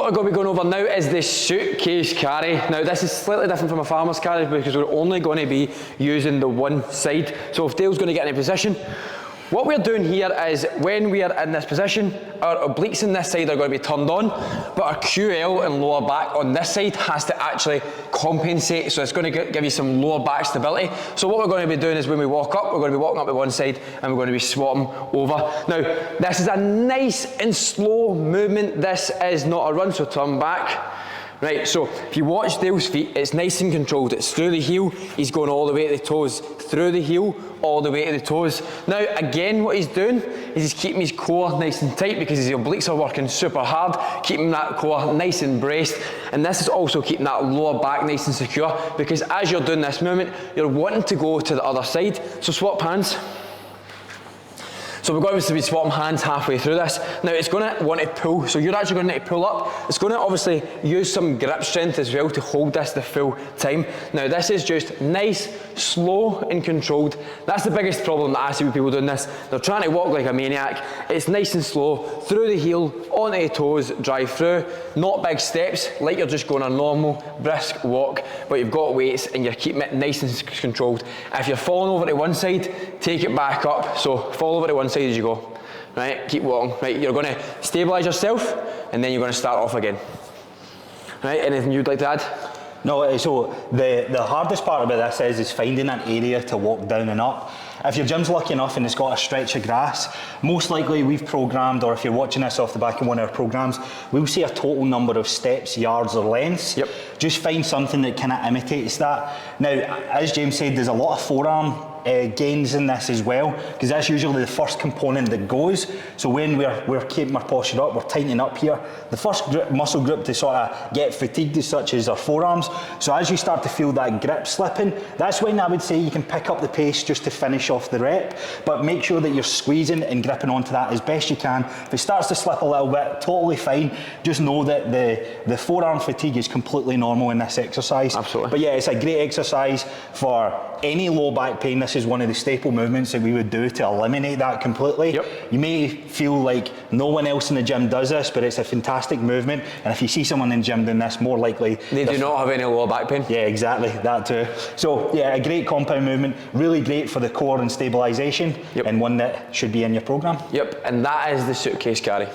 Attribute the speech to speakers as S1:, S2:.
S1: what we're going to be going over now is the suitcase carry. Now this is slightly different from a farmer's carry because we're only going to be using the one side. So if Dale's going to get in a position, what we're doing here is when we are in this position, our obliques on this side are going to be turned on, but our QL and lower back on this side has to actually compensate, so it's going to give you some lower back stability. So what we're going to be doing is when we walk up, we're going to be walking up to one side and we're going to be swapping over. Now, this is a nice and slow movement. This is not a run, so turn back. Right, so if you watch Dale's feet, it's nice and controlled. It's through the heel, he's going all the way to the toes, through the heel, all the way to the toes. Now, again, what he's doing is he's keeping his core nice and tight because his obliques are working super hard, keeping that core nice and braced. And this is also keeping that lower back nice and secure because as you're doing this movement, you're wanting to go to the other side. So swap hands. So we're going to be swapping hands halfway through this. Now it's going to want to pull, so you're actually going to need to pull up. It's going to obviously use some grip strength as well to hold this the full time. Now this is just nice, slow and controlled. That's the biggest problem that I see with people doing this. They're trying to walk like a maniac. It's nice and slow, through the heel, onto the toes, drive through. Not big steps, like you're just going a normal, brisk walk, but you've got weights and you're keeping it nice and controlled. If you're falling over to one side, take it back up. So fall over to one side as you go. Right, keep walking. Right, you're going to stabilise yourself and then you're going to start off again. Right, anything you'd like to add?
S2: No, so the hardest part about this is finding an area to walk down and up. If your gym's lucky enough and it's got a stretch of grass, most likely we've programmed, or if you're watching this off the back of one of our programs, we'll see a total number of steps, yards or lengths.
S1: Yep.
S2: Just find something that kind of imitates that. Now, as James said, there's a lot of forearm gains in this as well, because that's usually the first component that goes. So when we're keeping our posture up, we're tightening up here. The first muscle group to sort of get fatigued as such is our forearms. So as you start to feel that grip slipping, that's when I would say you can pick up the pace just to finish off the rep, but make sure that you're squeezing and gripping onto that as best you can. If it starts to slip a little bit, totally fine. Just know that the forearm fatigue is completely normal in this exercise.
S1: Absolutely.
S2: But yeah, it's a great exercise for any low back pain. This is one of the staple movements that we would do to eliminate that completely.
S1: Yep.
S2: You may feel like no one else in the gym does this, but it's a fantastic movement. And if you see someone in the gym doing this, more likely
S1: they do not have any lower back pain.
S2: Yeah, exactly, that too. So yeah, a great compound movement, really great for the core and stabilisation,
S1: yep.
S2: and one that should be in your program.
S1: Yep, and that is the suitcase carry.